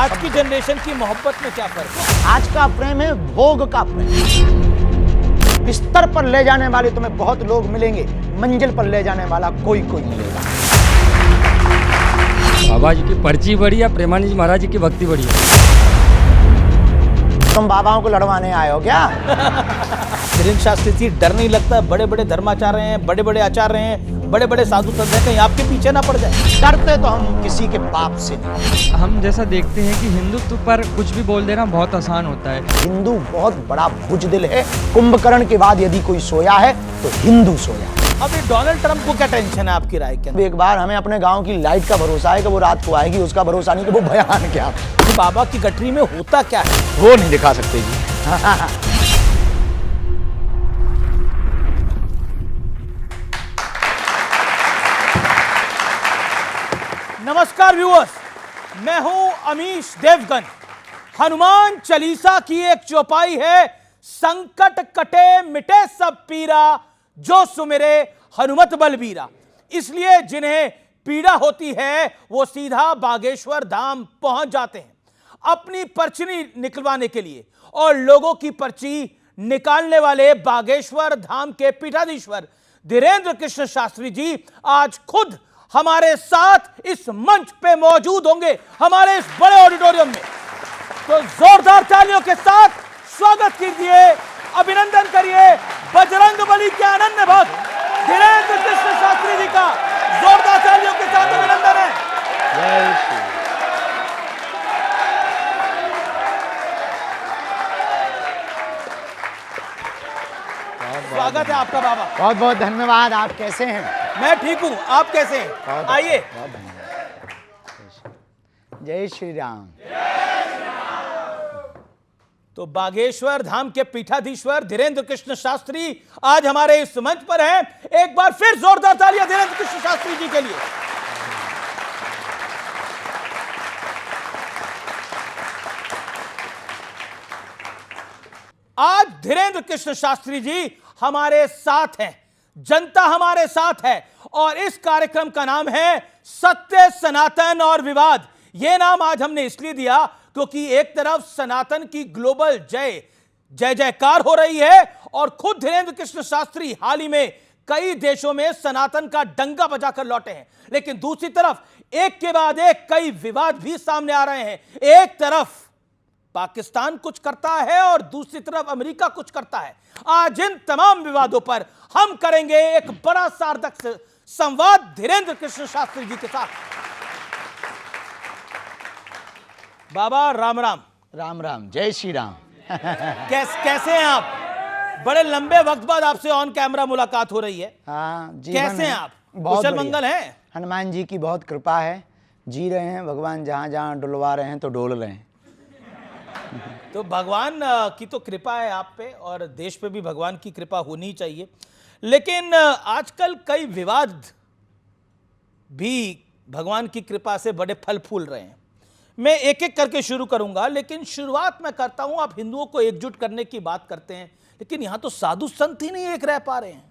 आज की जनरेशन की मोहब्बत में क्या फर्क है? आज का प्रेम है भोग का प्रेम। बिस्तर पर ले जाने वाले तुम्हें बहुत लोग मिलेंगे, मंजिल पर ले जाने वाला कोई कोई मिलेगा। बाबा जी की पर्ची बड़ी है, प्रेमानंद जी महाराज जी की भक्ति बड़ी है। तुम बाबाओं को लड़वाने आए हो क्या? धीरेन्द्र शास्त्री जी, डर नहीं लगता? बड़े बड़े धर्माचार्य हैं, बड़े बड़े आचार्य हैं, बड़े बड़े साधु संत हैं, कहीं आपके पीछे ना पड़ जाए? डरते तो हम किसी के पाप से नहीं। हम जैसा देखते हैं कि हिंदुत्व पर कुछ भी बोल देना बहुत आसान होता है। हिंदू बहुत बड़ा बुजदिल है। कुंभकर्ण के बाद यदि कोई सोया है तो हिंदू सोया है। अभी डोनाल्ड ट्रंप को क्या टेंशन है आपकी राय के? एक बार हमें अपने गांव की लाइट का भरोसा है कि वो रात को आएगी, उसका भरोसा नहीं कि वो बयान क्या। बाबा की गठरी में होता क्या है? वो नहीं दिखा सकते जी। नमस्कार व्यूअर्स, मैं हूं अमीश देवगन। हनुमान चालीसा की एक चौपाई है, संकट कटे मिटे सब पीरा, जो सुमिरे हनुमत बलबीरा। इसलिए जिन्हें पीड़ा होती है वो सीधा बागेश्वर धाम पहुंच जाते हैं अपनी पर्ची निकलवाने के लिए। और लोगों की पर्ची निकालने वाले बागेश्वर धाम के पीठाधीश्वर धीरेन्द्र कृष्ण शास्त्री जी आज खुद हमारे साथ इस मंच पे मौजूद होंगे, हमारे इस बड़े ऑडिटोरियम में। तो जोरदार तालियों के साथ स्वागत कीजिए, अभिनंदन करिए बजरंगबली के अनन्य भक्त धीरेन्द्र कृष्ण शास्त्री जी का। जोरदार तालियों के साथ अभिनंदन है। जय श्री। स्वागत है आपका बाबा। बहुत बहुत धन्यवाद। आप कैसे हैं? मैं ठीक हूं, आप कैसे हैं? आइए। बहुत धन्यवाद। जय श्री राम। तो बागेश्वर धाम के पीठाधीश्वर धीरेन्द्र कृष्ण शास्त्री आज हमारे इस मंच पर हैं। एक बार फिर जोरदार तालियां धीरेन्द्र कृष्ण शास्त्री जी के लिए। आज धीरेन्द्र कृष्ण शास्त्री जी हमारे साथ हैं, जनता हमारे साथ है, और इस कार्यक्रम का नाम है सत्य, सनातन और विवाद। यह नाम आज हमने इसलिए दिया क्योंकि एक तरफ सनातन की ग्लोबल जय जयकार हो रही है और खुद धीरेन्द्र कृष्ण शास्त्री हाल ही में कई देशों में सनातन का डंका बजाकर लौटे हैं, लेकिन दूसरी तरफ एक के बाद एक कई विवाद भी सामने आ रहे हैं। एक तरफ पाकिस्तान कुछ करता है और दूसरी तरफ अमेरिका कुछ करता है। आज इन तमाम विवादों पर हम करेंगे एक बड़ा सार्थक संवाद धीरेन्द्र कृष्ण शास्त्री जी के साथ। बाबा राम राम। राम राम। जय श्री राम। कैसे हैं आप? बड़े लंबे वक्त बाद आपसे ऑन कैमरा मुलाकात हो रही है। हाँ, कैसे हैं आप? बहुत कुशल बढ़िया। मंगल हैं? हनुमान जी की बहुत कृपा है, जी रहे हैं। भगवान जहाँ जहाँ डुलवा रहे हैं तो डोल रहे हैं। तो भगवान की तो कृपा है आप पे, और देश पे भी भगवान की कृपा होनी चाहिए। लेकिन आजकल कई विवाद भी भगवान की कृपा से बड़े फल फूल रहे हैं। मैं एक एक करके शुरू करूंगा, लेकिन शुरुआत मैं करता हूं। आप हिंदुओं को एकजुट करने की बात करते हैं, लेकिन यहां तो साधु संत ही नहीं एक रह पा रहे हैं।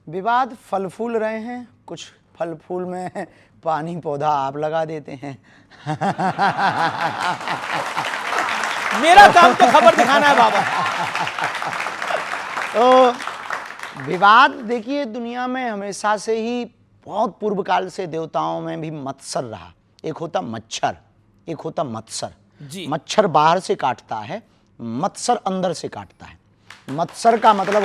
विवाद फल फूल रहे हैं, कुछ फल फूल में पानी पौधा आप लगा देते हैं। मेरा काम तो खबर दिखाना है बाबा। तो विवाद देखिए, दुनिया में हमेशा से ही बहुत पूर्व काल से देवताओं में भी मत्सर रहा। एक होता मच्छर, एक होता मत्सर जी। मच्छर बाहर से काटता है, मत्सर अंदर से काटता है। मत्सर का मतलब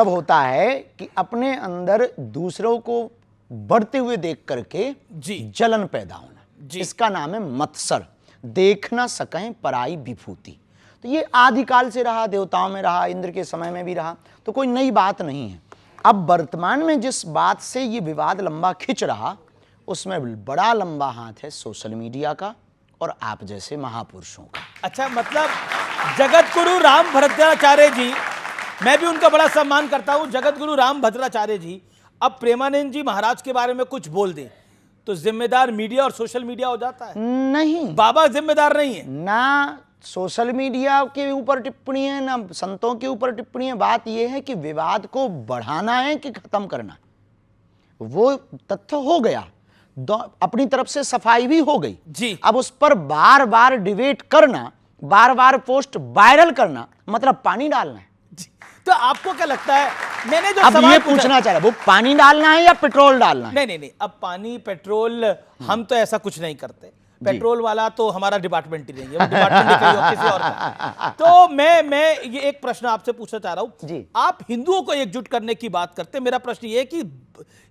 होता है कि अपने अंदर दूसरों को बढ़ते हुए देख करके जी जलन पैदा होना, इसका नाम है मत्सर। देख ना सकें पराई विभूति। तो ये आदिकाल से रहा, देवताओं में रहा, इंद्र के समय में भी रहा, तो कोई नई बात नहीं है। अब वर्तमान में जिस बात से ये विवाद लंबा खिंच रहा, उसमें बड़ा लंबा हाथ है सोशल मीडिया का और आप जैसे महापुरुषों का। अच्छा, मतलब जगत गुरु राम भद्राचार्य जी, मैं भी उनका बड़ा सम्मान करता हूं, जगत गुरु राम भद्राचार्य जी अब प्रेमानंद जी महाराज के बारे में कुछ बोल दें तो जिम्मेदार मीडिया और सोशल मीडिया हो जाता है? नहीं, बाबा जिम्मेदार नहीं है। ना सोशल मीडिया के ऊपर टिप्पणी है, ना संतों के ऊपर टिप्पणी है। बात यह है कि विवाद को बढ़ाना है कि खत्म करना, वो तथ्य हो गया। अपनी तरफ से सफाई भी हो गई जी। अब उस पर बार बार डिबेट करना, बार बार पोस्ट वायरल करना, मतलब पानी डालना है। जी। तो आपको क्या लगता है, मैंने जो अब सवाल ये पूछा- पूछना चाह रहा वो पानी डालना है या पेट्रोल डालना है? नहीं, अब पानी पेट्रोल हम तो ऐसा कुछ नहीं करते, पेट्रोल वाला तो हमारा डिपार्टमेंट ही नहीं है, वो डिपार्टमेंट ही कहीं और किसी और का। तो मैं ये एक प्रश्न आपसे पूछना चाह रहा हूं जी। आप हिंदुओं को एकजुट करने की बात करते हैं, मेरा प्रश्न ये है कि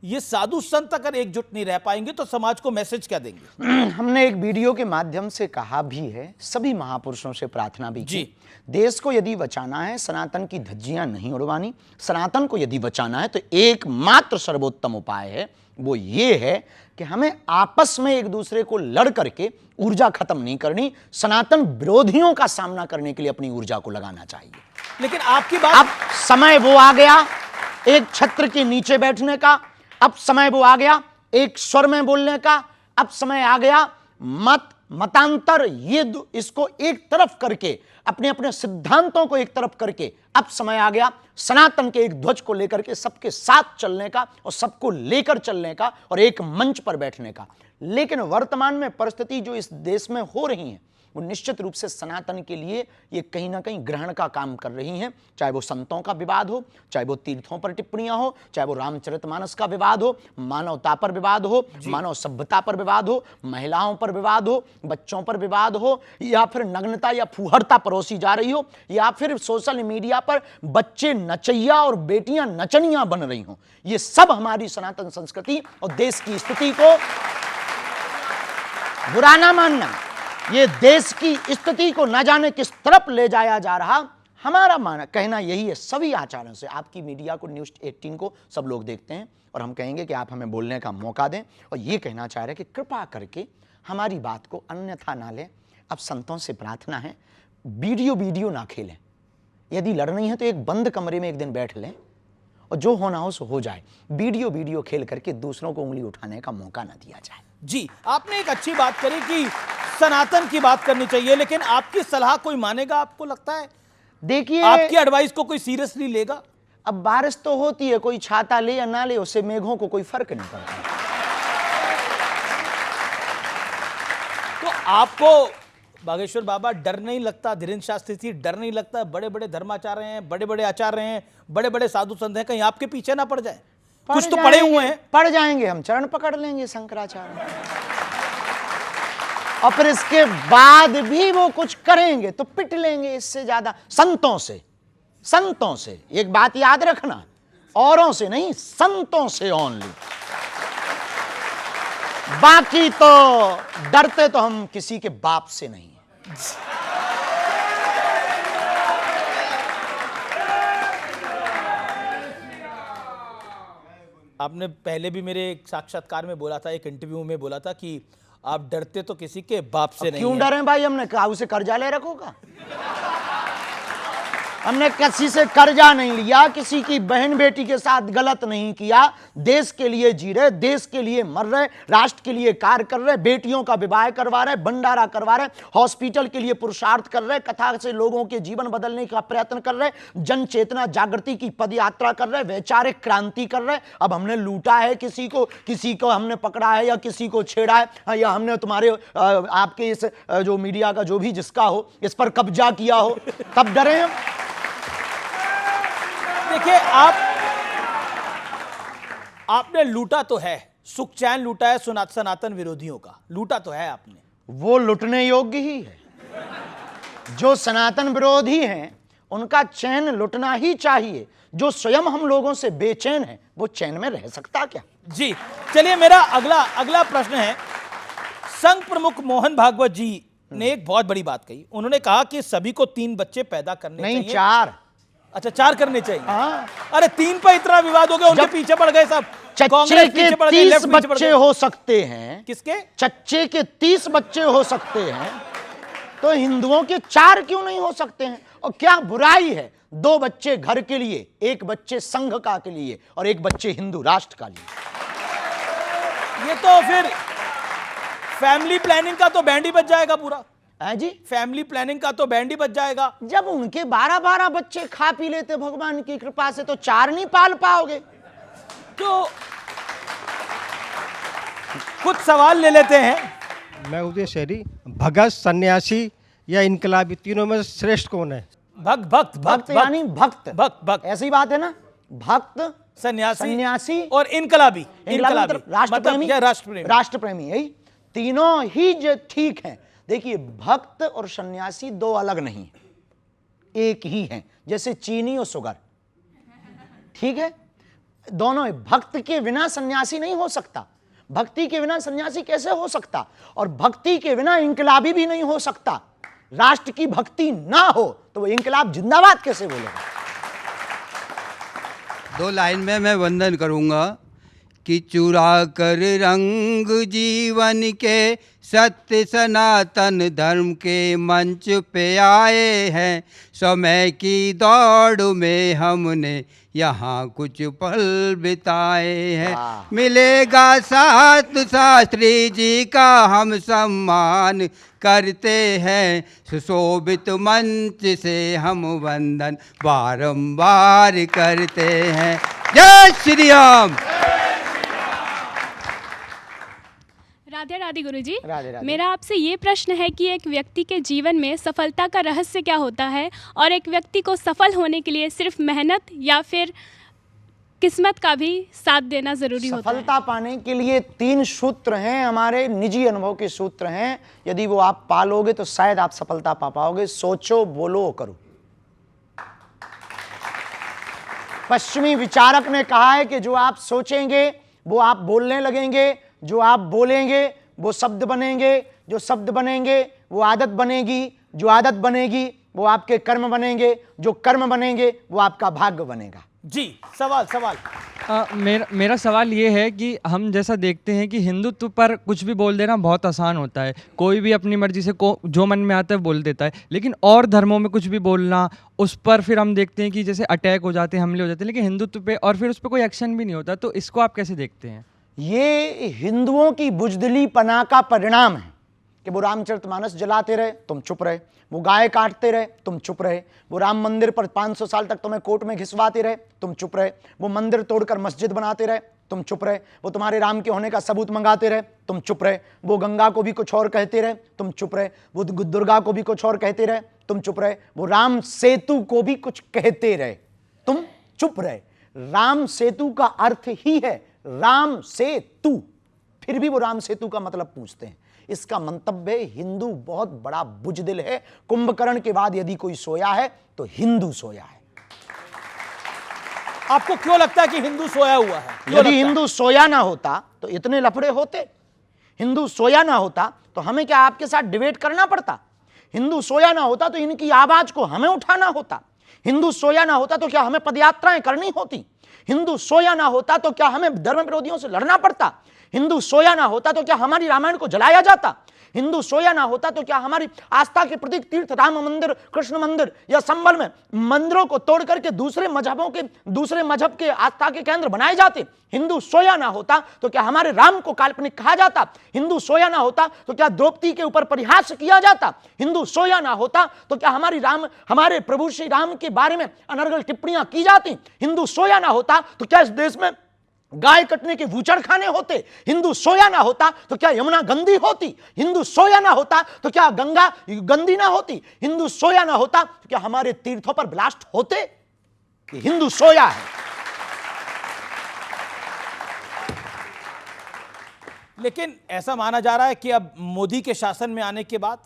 ये साधु संत अगर एकजुट नहीं रह पाएंगे तो समाज को मैसेज क्या देंगे? हमने एक वीडियो के माध्यम से कहा भी है, सभी महापुरुषों से प्रार्थना भी की। जी। देश को यदि बचाना है, सनातन की धज्जियां नहीं उड़वानी, सनातन को यदि बचाना है तो एकमात्र सर्वोत्तम उपाय है, वो ये है कि हमें आपस में एक दूसरे को लड़ करके ऊर्जा खत्म नहीं करनी, सनातन विरोधियों का सामना करने के लिए अपनी ऊर्जा को लगाना चाहिए। लेकिन आपकी बात अब समय वो आ गया एक छत्र के नीचे बैठने का, अब समय वो आ गया एक स्वर में बोलने का, अब समय आ गया मतांतर इसको एक तरफ करके, अपने अपने सिद्धांतों को एक तरफ करके, अब समय आ गया सनातन के एक ध्वज को लेकर के सबके साथ चलने का और सबको लेकर चलने का और एक मंच पर बैठने का। लेकिन वर्तमान में परिस्थिति जो इस देश में हो रही है वो निश्चित रूप से सनातन के लिए ये कहीं ना कहीं ग्रहण का काम कर रही हैं, चाहे वो संतों का विवाद हो, चाहे वो तीर्थों पर टिप्पणियां हो, चाहे वो रामचरितमानस का विवाद हो, मानवता पर विवाद हो, मानव सभ्यता पर विवाद हो, महिलाओं पर विवाद हो, बच्चों पर विवाद हो, या फिर नग्नता या फूहड़ता परोसी जा रही हो, या फिर सोशल मीडिया पर बच्चे नचैया और बेटियां नचनियां बन रही हो। ये सब हमारी सनातन संस्कृति और देश की स्थिति को बुरा ना मानना, ये देश की स्थिति को न जाने किस तरफ ले जाया जा रहा, हमारा कहना यही है। सभी आचार्यों से, आपकी मीडिया को, न्यूज़ 18 को सब लोग देखते हैं और हम कहेंगे कि आप हमें बोलने का मौका दें, और ये कहना चाह रहे हैं कि कृपा करके हमारी बात को अन्यथा ना लें। अब संतों से प्रार्थना है, वीडियो ना खेलें, यदि लड़नी है तो एक बंद कमरे में एक दिन बैठ लें और जो होना हो सो हो जाए। वीडियो खेल करके दूसरों को उंगली उठाने का मौका ना दिया जाए। जी, आपने एक अच्छी बात करी कि सनातन की बात करनी चाहिए, लेकिन आपकी सलाह कोई मानेगा? आपको लगता है देखिए, आपकी एडवाइस को कोई सीरियसली लेगा? अब बारिश तो होती है, कोई छाता ले या ना ले उससे मेघों को कोई फर्क नहीं पड़ता। तो आपको बागेश्वर बाबा डर नहीं लगता, धीरेन्द्र शास्त्री जी डर नहीं लगता, बड़े बड़े धर्माचार्य हैं, बड़े बड़े आचार्य हैं, बड़े बड़े साधु संत हैं, कहीं आपके पीछे ना पड़ जाए? कुछ तो पड़े हुए हैं। पड़ जाएंगे, हम चरण पकड़ लेंगे शंकराचार्य, और फिर इसके बाद भी वो कुछ करेंगे तो पिट लेंगे। इससे ज्यादा संतों से एक बात याद रखना, औरों से नहीं, संतों से ओनली। बाकी तो डरते तो हम किसी के बाप से नहीं है। आपने पहले भी मेरे एक साक्षात्कार में बोला था, एक इंटरव्यू में बोला था कि आप डरते तो किसी के बाप से नहीं। क्यों डरे भाई? हमने कहा उसे कर्जा ले रखोगा? हमने किसी से कर्जा नहीं लिया, किसी की बहन बेटी के साथ गलत नहीं किया। देश के लिए जी रहे, देश के लिए मर रहे, राष्ट्र के लिए कार्य कर रहे, बेटियों का विवाह करवा रहे, भंडारा करवा रहे, हॉस्पिटल के लिए पुरुषार्थ कर रहे, कथा से लोगों के जीवन बदलने का प्रयत्न कर रहे, जन चेतना जागृति की पदयात्रा कर रहे, वैचारिक क्रांति कर रहे। अब हमने लूटा है किसी को हमने पकड़ा है या किसी को छेड़ा है, या हमने तुम्हारे आपके इस जो मीडिया का जो भी जिसका हो इस पर कब्जा किया हो, तब डरे हम। देखिए, आपने लूटा तो है, सुख चैन लूटा है सनातन विरोधियों का, लूटा तो है आपने। वो लुटने योग्य ही है। जो सनातन विरोधी हैं उनका चैन लुटना ही चाहिए। जो स्वयं हम लोगों से बेचैन है वो चैन में रह सकता क्या? जी, चलिए, मेरा अगला प्रश्न है। संघ प्रमुख मोहन भागवत जी ने एक बहुत बड़ी बात कही। उन्होंने कहा कि सभी को 3 बच्चे पैदा करने चाहिए। नहीं, 4। अच्छा, 4 करने चाहिए। हाँ। अरे 3 पर इतना विवाद हो गया, उनके पीछे पड़ गए सब। चच्चे के 30 बच्चे हो सकते हैं। किसके? चच्चे के 30 बच्चे हो सकते हैं, तो हिंदुओं के 4 क्यों नहीं हो सकते हैं? और क्या बुराई है 2 बच्चे घर के लिए, 1 बच्चे संघ का के लिए और 1 बच्चे हिंदू राष्ट्र का लिए? ये तो फिर फैमिली प्लानिंग का तो बैंड ही बच जाएगा पूरा। है जी, फैमिली प्लानिंग का तो बैंड ही बच जाएगा। जब उनके 12-12 बच्चे खा पी लेते भगवान की कृपा से, तो 4 नहीं पाल पाओगे। तो कुछ सवाल ले लेते हैं। मैं उदय शहरी, भगत, सन्यासी या इनकलाबी, तीनों में श्रेष्ठ कौन है? भक्त भक्त भक्त यानी भक्त, भक्त भक्त ऐसी बात है ना, भक्त, सन्यासी सन्यासी और इनकलाबी। इनकलाबी मतलब राष्ट्रप्रेमी, क्या राष्ट्रप्रेमी? राष्ट्रप्रेमी, यही तीनों ही जो ठीक हैं। देखिए, भक्त और सन्यासी दो अलग नहीं, एक ही हैं, जैसे चीनी और शुगर, ठीक है? दोनों है। भक्त के बिना सन्यासी नहीं हो सकता, भक्ति के बिना सन्यासी कैसे हो सकता, और भक्ति के बिना इनकलाबी भी नहीं हो सकता। राष्ट्र की भक्ति ना हो तो वो इनकलाब जिंदाबाद कैसे बोलेगा? दो लाइन में मैं वंदन करूंगा कि चुरा कर रंग जीवन के सत्य सनातन धर्म के मंच पे आए हैं। समय की दौड़ में हमने यहाँ कुछ पल बिताए हैं। मिलेगा साथ शास्त्री जी का हम सम्मान करते हैं। सुशोभित मंच से हम वंदन बारंबार करते हैं। जय श्री राम। राधे राधे गुरुजी। राधे राधे। मेरा आपसे ये प्रश्न है कि एक व्यक्ति के जीवन में सफलता का रहस्य क्या होता है, और एक व्यक्ति को सफल होने के लिए सिर्फ मेहनत या फिर किस्मत का भी साथ देना जरूरी होता है? सफलता पाने के लिए 3 सूत्र हैं, हमारे निजी अनुभव के सूत्र हैं। यदि वो आप पालोगे तो शायद आप सफलता पा पाओगे। सोचो, बोलो, करो। पश्चिमी विचारक ने कहा है कि जो आप सोचेंगे वो आप बोलने लगेंगे, जो आप बोलेंगे वो शब्द बनेंगे, जो शब्द बनेंगे वो आदत बनेगी, जो आदत बनेगी वो आपके कर्म बनेंगे, जो कर्म बनेंगे वो आपका भाग्य बनेगा। जी, सवाल मेरा सवाल ये है कि हम जैसा देखते हैं कि हिंदुत्व पर कुछ भी बोल देना बहुत आसान होता है। कोई भी अपनी मर्जी से जो मन में आता है बोल देता है, लेकिन और धर्मों में कुछ भी बोलना, उस पर फिर हम देखते हैं कि जैसे अटैक हो जाते हैं, हमले हो जाते हैं, लेकिन हिंदुत्व पे और फिर उस पर कोई एक्शन भी नहीं होता। तो इसको आप कैसे देखते हैं? ये हिंदुओं की बुजदिली पना का परिणाम है कि वो रामचरितमानस जलाते रहे, तुम चुप रहे, वो गाय काटते रहे, तुम चुप रहे, वो राम मंदिर पर 500 साल तक तुम्हें कोर्ट में घिसवाते रहे, तुम चुप रहे, वो मंदिर तोड़कर मस्जिद बनाते रहे, तुम चुप रहे, वो तुम्हारे राम के होने का सबूत मंगाते रहे, तुम चुप रहे, वो गंगा को भी कुछ और कहते रहे, तुम चुप रहे, वो दुर्गा को भी कुछ और कहते रहे, तुम चुप रहे, वो राम सेतु को भी कुछ कहते रहे, तुम चुप रहे। राम सेतु का अर्थ ही है राम सेतु, फिर भी वो राम सेतु का मतलब पूछते हैं। इसका मंतव्य है हिंदू बहुत बड़ा बुजदिल है। कुंभकर्ण के बाद यदि कोई सोया है तो हिंदू सोया है। आपको क्यों लगता है कि हिंदू सोया हुआ है? यदि हिंदू सोया ना होता तो इतने लफड़े होते? हिंदू सोया ना होता तो हमें क्या आपके साथ डिबेट करना पड़ता? हिंदू सोया ना होता तो इनकी आवाज को हमें उठाना होता? हिंदू सोया ना होता तो क्या हमें पदयात्राएं करनी होती? हिंदू सोया ना होता तो क्या हमें धर्म विरोधियों से लड़ना पड़ता? हिंदू सोया ना होता तो क्या हमारी रामायण को जलाया जाता? हिंदू सोया ना होता तो क्या हमारी आस्था के प्रतीक तीर्थ राम मंदिर, कृष्ण मंदिर या संबल में मंदिरों को तोड़ करके दूसरे मजहब के आस्था के केंद्र बनाए जाते? हिंदू सोया ना होता तो क्या हमारे राम को काल्पनिक कहा जाता? हिंदू सोया ना होता तो क्या द्रौपदी के ऊपर परिहास किया जाता? हिंदू सोया ना होता तो क्या हमारे प्रभु श्री राम के बारे में अनर्गल टिप्पणियां की जाती? हिंदू सोया ना होता तो क्या इस देश में गाय कटने के वूचड़ खाने होते? हिंदू सोया ना होता तो क्या यमुना गंदी होती? हिंदू सोया ना होता तो क्या गंगा गंदी ना होती? हिंदू सोया ना होता तो क्या हमारे तीर्थों पर ब्लास्ट होते? ये हिंदू सोया है। लेकिन ऐसा माना जा रहा है कि अब मोदी के शासन में आने के बाद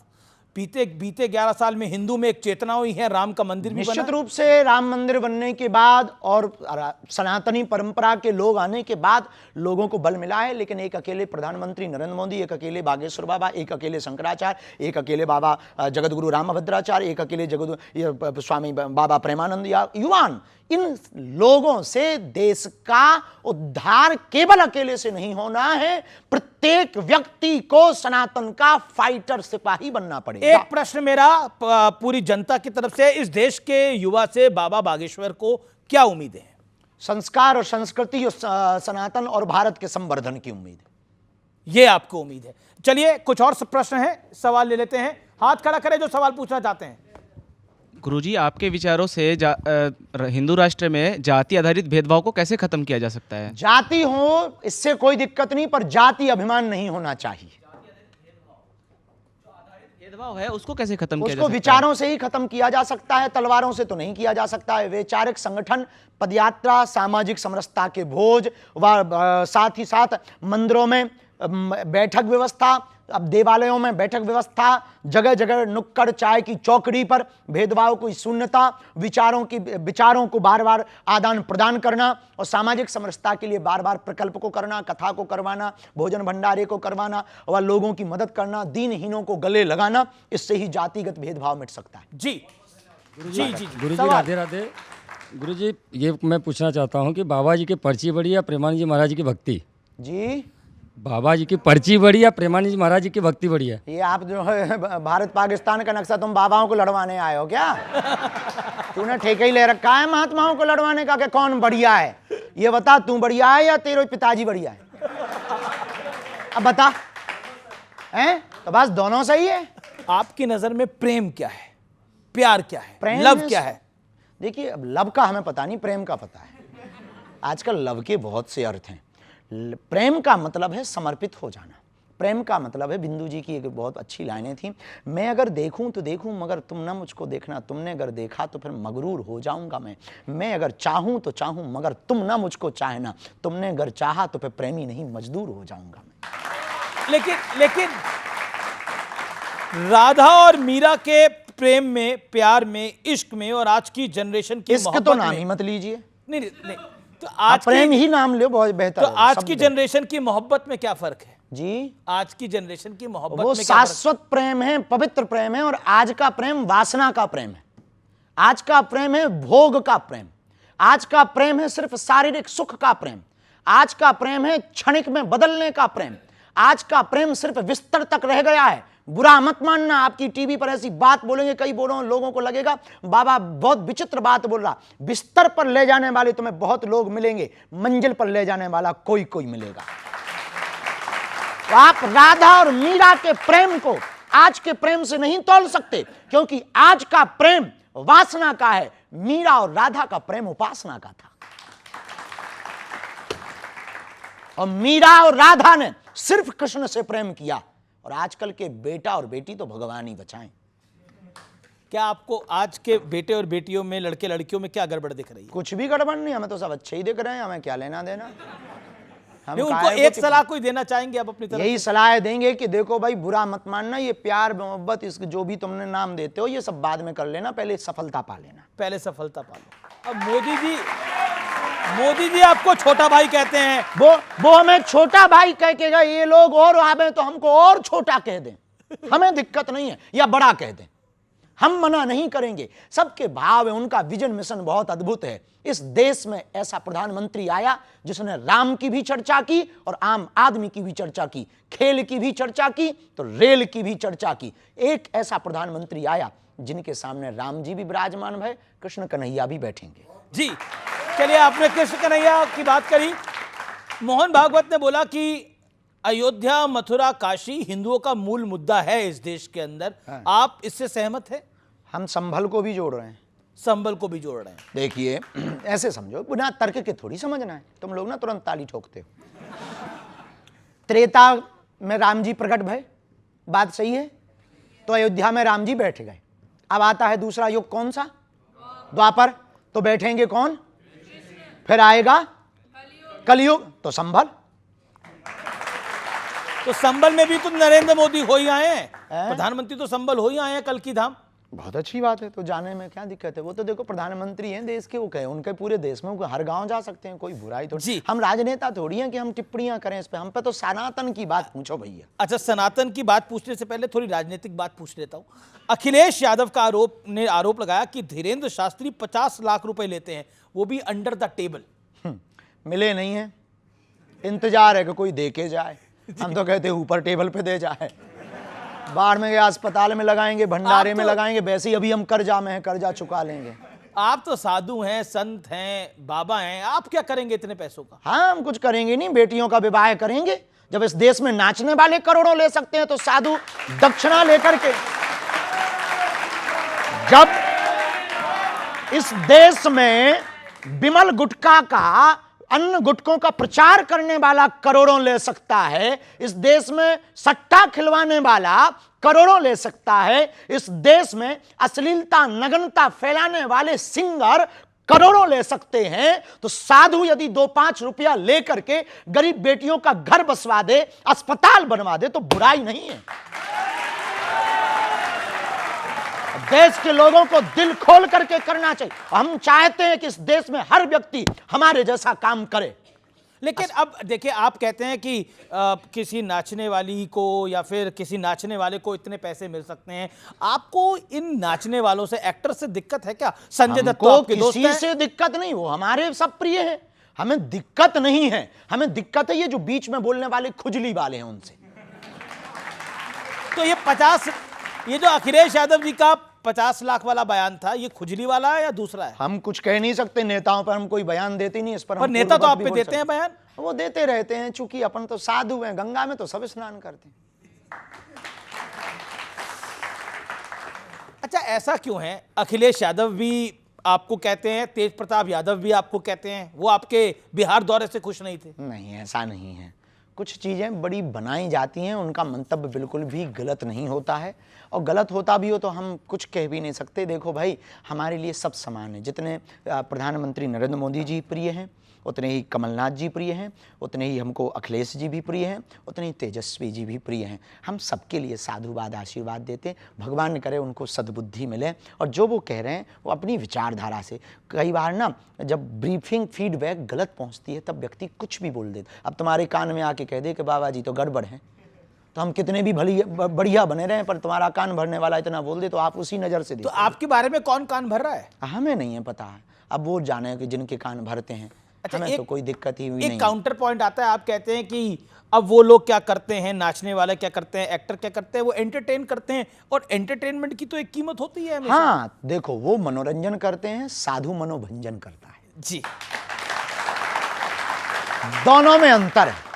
बीते 11 साल में हिंदू में एक चेतना हुई है, राम का मंदिर भी बना। निश्चित रूप से राम मंदिर बनने के बाद और सनातनी परंपरा के लोग आने के बाद लोगों को बल मिला है। लेकिन एक अकेले प्रधानमंत्री नरेंद्र मोदी, एक अकेले बागेश्वर बाबा, एक अकेले शंकराचार्य, एक अकेले बाबा जगतगुरु रामभद्राचार्य, एक अकेले स्वामी बाबा प्रेमानंद या युवान, इन लोगों से देश का उद्धार केवल अकेले से नहीं होना है। प्रत्येक व्यक्ति को सनातन का फाइटर सिपाही बनना पड़ेगा। एक प्रश्न मेरा पूरी जनता की तरफ से, इस देश के युवा से बाबा बागेश्वर को क्या उम्मीदें हैं? संस्कार और संस्कृति और सनातन और भारत के संवर्धन की उम्मीद है। ये आपको उम्मीद है। चलिए कुछ और प्रश्न है, सवाल ले लेते हैं। हाथ खड़ा करें जो सवाल पूछना चाहते हैं। गुरुजी, आपके विचारों से हिंदू राष्ट्र में जाति आधारित भेदभाव को कैसे खत्म किया जा सकता है? जाति हो इससे कोई दिक्कत नहीं, पर जाति अभिमान नहीं होना चाहिए। भेदभाव है उसको कैसे खत्म किया जा उसको सकता है? विचारों से ही खत्म किया जा सकता है, तलवारों से तो नहीं किया जा सकता है। वैचारिक संगठन, पदयात्रा, सामाजिक समरसता के भोज व साथ ही साथ मंदिरों में बैठक व्यवस्था, अब देवालयों में बैठक व्यवस्था, जगह जगह नुक्कड़ चाय की चौकड़ी पर भेदभाव की शून्यता, विचारों को बार बार आदान प्रदान करना और सामाजिक समरसता के लिए बार बार प्रकल्प को करना, कथा को करवाना, भोजन भंडारे को करवाना और लोगों की मदद करना, दीनहीनों को गले लगाना, इससे ही जातिगत भेदभाव मिट सकता है। जी जी जी गुरुजी राधे राधे। गुरुजी, ये मैं पूछना चाहता हूँ कि बाबा जी की पर्ची बड़ी या प्रेमानंद जी महाराज की भक्ति? जी, बाबा जी की पर्ची बड़ी या प्रेमानंद जी महाराज जी की भक्ति बड़ी है? ये आप जो है भारत पाकिस्तान का नक्शा तुम बाबाओं को लड़वाने आए हो क्या? तूने ठेका ही ले रखा है महात्माओं को लड़वाने का कि कौन बढ़िया है? ये बता, तू बढ़िया है या तेरे पिताजी बढ़िया है? अब बता, हैं? तो बस दोनों सही है। आपकी नजर में प्रेम क्या है, प्यार क्या है, प्रेम लव क्या है? देखिए, अब लव का हमें पता नहीं, प्रेम का पता है। आजकल लव के बहुत से अर्थ हैं। प्रेम का मतलब है समर्पित हो जाना। प्रेम का मतलब है, बिंदु जी की एक बहुत अच्छी लाइनें थी, मैं अगर देखूं तो देखूं मगर तुम ना मुझको देखना, तुमने अगर देखा तो फिर मगरूर हो जाऊंगा मैं अगर चाहूं तो चाहूं मगर तुम ना मुझको चाहना, तुमने अगर चाहा तो फिर प्रेमी नहीं मजदूर हो जाऊंगा मैं। लेकिन राधा और मीरा के प्रेम में, प्यार में, इश्क में और आज की जनरेशन की इश्क मोहब्बत तो नाम में, ही मत लीजिए, नहीं तो आज प्रेम ही नाम लो, बहुत बेहतर। तो आज की जनरेशन की मोहब्बत में क्या फर्क है जी? आज की जनरेशन की मोहब्बत वो में क्या फर्क? शाश्वत प्रेम है, पवित्र प्रेम है, और आज का प्रेम वासना का प्रेम है। आज का प्रेम है भोग का प्रेम, आज का प्रेम है सिर्फ शारीरिक सुख का प्रेम, आज का प्रेम है क्षणिक में बदलने का प्रेम, आज का प्रेम सिर्फ बिस्तर तक रह गया है। बुरा मत मानना, आपकी टीवी पर ऐसी बात बोलेंगे कई लोगों को लगेगा बाबा बहुत विचित्र बात बोल रहा। बिस्तर पर ले जाने वाले तुम्हें बहुत लोग मिलेंगे, मंजिल पर ले जाने वाला कोई कोई मिलेगा। तो आप राधा और मीरा के प्रेम को आज के प्रेम से नहीं तोल सकते, क्योंकि आज का प्रेम वासना का है, मीरा और राधा का प्रेम उपासना का था। और मीरा और राधा ने सिर्फ कृष्ण से प्रेम किया, और आजकल के बेटा और बेटी तो भगवान ही बचाएं। क्या आपको आज के बेटे और बेटियों में, लड़के लड़कियों में क्या गड़बड़ दिख रही है? कुछ भी गड़बड़ नहीं, हमें तो सब अच्छे ही दिख रहे हैं, हमें क्या लेना देना। हम नहीं, उनको काहे को एक सलाह कोई देना चाहेंगे आप अपनी तरफ यही से? सलाह देंगे कि देखो भाई, बुरा मत मानना, ये प्यार मोहब्बत इसके जो भी तुमने नाम देते हो ये सब बाद में कर लेना, पहले सफलता पा लेना। पहले सफलता पा लो। अब मोदी जी आपको छोटा भाई कहते हैं। वो हमें छोटा भाई कह के गए, ये लोग और आवे तो हमको और छोटा कह दें, हमें दिक्कत नहीं है, या बड़ा कह दें, हम मना नहीं करेंगे। सबके भाव है, उनका विजन मिशन बहुत अद्भुत है। इस देश में ऐसा प्रधानमंत्री आया जिसने राम की भी चर्चा की और आम आदमी की भी चर्चा की, खेल की भी चर्चा की तो रेल की भी चर्चा की। एक ऐसा प्रधानमंत्री आया जिनके सामने राम जी भी विराजमान है, कृष्ण कन्हैया भी बैठेंगे। जी चलिए, आपने कृष्ण कन्हैया की बात करी। मोहन भागवत ने बोला कि अयोध्या, मथुरा, काशी हिंदुओं का मूल मुद्दा है इस देश के अंदर। आप इससे सहमत हैं? हम संभल को भी जोड़ रहे हैं, संभल को भी जोड़ रहे हैं। देखिए, ऐसे समझो, बिना तर्क के थोड़ी समझना है। तुम लोग ना तुरंत ताली ठोकते हो। त्रेता में राम जी प्रकट भय, बात सही है, तो अयोध्या में राम जी बैठ गए। अब आता है दूसरा युग, कौन सा? द्वापर, तो बैठेंगे कौन? फिर आएगा कलयुग, तो संभल। तो संभल में भी तो नरेंद्र मोदी हो ही आए हैं, प्रधानमंत्री तो संभल हो ही आए हैं, कल की धाम। बहुत अच्छी बात है, तो जाने में क्या दिक्कत है? वो तो देखो प्रधानमंत्री हैं देश के, वो कहे उनके पूरे देश में, वो हर गांव जा सकते हैं, कोई बुराई थोड़ी। हम राजनेता थोड़ी हैं कि हम टिप्पणियां करें इस पे। हम पे तो सनातन की बात पूछो भैया। अच्छा, सनातन की बात पूछने से पहले थोड़ी राजनीतिक बात पूछ लेता हूं। अखिलेश यादव का आरोप लगाया कि धीरेन्द्र शास्त्री 50 लाख रुपए लेते हैं, वो भी अंडर द टेबल। मिले नहीं है, इंतजार है कि कोई दे के जाए। हम तो कहते ऊपर टेबल पे दे जाए, बाढ़ में गए अस्पताल में लगाएंगे, भंडारे में लगाएंगे, वैसे ही अभी हम कर्जा में हैं, कर्जा चुका लेंगे। आप तो साधु हैं, संत हैं, बाबा हैं, आप क्या करेंगे इतने पैसों का? हाँ, हम कुछ करेंगे नहीं, बेटियों का विवाह करेंगे। जब इस देश में नाचने वाले करोड़ों ले सकते हैं तो साधु दक्षिणा लेकर के, इस देश में विमल गुटखा का, अन्य गुटकों का प्रचार करने वाला करोड़ों ले सकता है। इस देश में सट्टा खिलवाने वाला करोड़ों ले सकता है। इस देश में अश्लीलता, नग्नता फैलाने वाले सिंगर करोड़ों ले सकते हैं। तो साधु यदि 2-5 रुपया लेकर के गरीब बेटियों का घर बसवा दे, अस्पताल बनवा दे, तो बुराई नहीं है। देश के लोगों को दिल खोल करके करना चाहिए। हम चाहते हैं कि इस देश में हर व्यक्ति हमारे जैसा काम करे। लेकिन अब देखिए, आप कहते हैं कि किसी नाचने वाली को या फिर किसी नाचने वाले को इतने पैसे मिल सकते हैं। आपको इन नाचने वालों से, एक्टर से दिक्कत है क्या? संजय दत्त तो आपके दोस्त हैं। किसी से दिक्कत नहीं, वो हमारे सब प्रिय है, हमें दिक्कत नहीं है। हमें दिक्कत है ये जो बीच में बोलने वाले खुजली वाले हैं, उनसे। तो ये जो अखिलेश यादव जी का 50 लाख वाला बयान था, ये खुजली वाला है या दूसरा है? हम कुछ कह नहीं सकते, नेताओं पर हम कोई बयान देते नहीं। इस पर नेता तो आप पे देते हैं बयान। वो देते रहते हैं, चूंकि अपन तो साधु हैं, गंगा में तो सब स्नान करते हैं। अच्छा, ऐसा क्यों है? अखिलेश यादव भी आपको कहते हैं, तेज प्रताप यादव भी आपको कहते हैं, वो आपके बिहार दौरे से खुश नहीं थे। नहीं, ऐसा नहीं है। कुछ चीज़ें बड़ी बनाई जाती हैं, उनका मंतव्य बिल्कुल भी गलत नहीं होता है, और गलत होता भी हो तो हम कुछ कह भी नहीं सकते। देखो भाई, हमारे लिए सब समान है। जितने प्रधानमंत्री नरेंद्र मोदी जी प्रिय हैं, उतने ही कमलनाथ जी प्रिय हैं, उतने ही हमको अखिलेश जी भी प्रिय हैं, उतने ही तेजस्वी जी भी प्रिय हैं। हम सबके लिए साधुवाद, आशीर्वाद देते हैं। भगवान करे उनको सद्बुद्धि मिले, और जो वो कह रहे हैं वो अपनी विचारधारा से। कई बार ना जब ब्रीफिंग फीडबैक गलत पहुंचती है, तब व्यक्ति कुछ भी बोल देता। अब तुम्हारे कान में आके कह दे कि बाबा जी तो गड़बड़ है, तो हम कितने भी बढ़िया बने रहे, पर तुम्हारा कान भरने वाला इतना बोल दे तो आप उसी नज़र से देखो। तो आपके बारे में कौन कान भर रहा है? हमें नहीं है पता। अब वो जाने कि जिनके कान भरते हैं। अच्छा, हमें तो कोई दिक्कत ही हुई नहीं। एक काउंटर पॉइंट आता है, आप कहते हैं कि अब वो लोग क्या करते हैं, नाचने वाले क्या करते हैं, एक्टर क्या करते हैं, वो एंटरटेन करते हैं, और एंटरटेनमेंट की तो एक कीमत होती है हमेशा। हाँ, देखो, वो मनोरंजन करते हैं, साधु मनोभंजन करता है। जी, दोनों में अंतर है।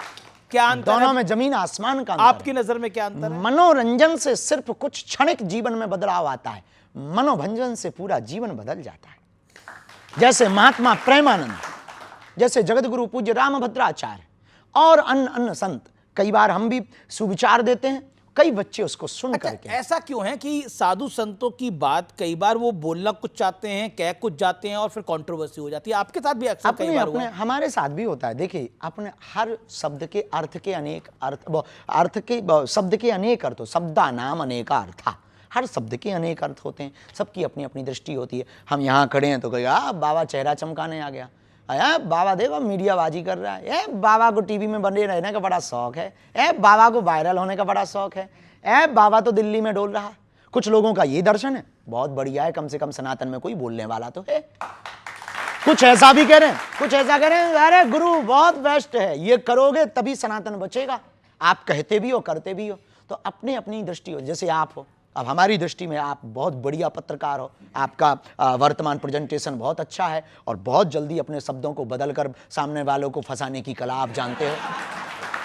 क्या अंतर दोनों है? में जमीन आसमान का अंतर आपकी है। नजर में क्या अंतर है? मनोरंजन से सिर्फ कुछ क्षणिक जीवन में बदलाव आता है, मनोभंजन से पूरा जीवन बदल जाता है। जैसे महात्मा प्रेमानंद, जैसे जगतगुरु पूज्य रामभद्राचार्य और अन्य संत, कई बार हम भी सुविचार देते हैं, कई बच्चे उसको सुन करके। ऐसा क्यों है कि साधु संतों की बात कई बार वो बोलना कुछ चाहते हैं, कह कुछ जाते हैं, और फिर कंट्रोवर्सी हो जाती है? आपके साथ भी अक्सर कई बार हुआ है। हमारे साथ भी होता है। देखिए, अपने हर शब्द के अर्थ के अनेक शब्द के अनेक अर्थ, शब्दा नाम अनेका अर्था। हर शब्द के अनेक अर्थ होते हैं, सबकी अपनी अपनी दृष्टि होती है। हम यहाँ खड़े हैं तो कहेगा बाबा चेहरा चमकाने आ गया, बाबा देखो मीडियाबाजी कर रहा है, बाबा को टीवी में बने रहने का बड़ा शौक है, बाबा को वायरल होने का बड़ा शौक है, बाबा तो दिल्ली में डोल रहा। कुछ लोगों का ये दर्शन है, बहुत बढ़िया है, कम से कम सनातन में कोई बोलने वाला तो है। कुछ ऐसा भी कह रहे हैं, कुछ ऐसा कह रहे हैं, अरे गुरु बहुत बेस्ट है, ये करोगे तभी सनातन बचेगा। आप कहते भी हो, करते भी हो, तो अपनी अपनी दृष्टि हो। जैसे आप हो, अब हमारी दृष्टि में आप बहुत बढ़िया पत्रकार हो, आपका वर्तमान प्रेजेंटेशन बहुत अच्छा है, और बहुत जल्दी अपने शब्दों को बदलकर सामने वालों को फंसाने की कला आप जानते हो।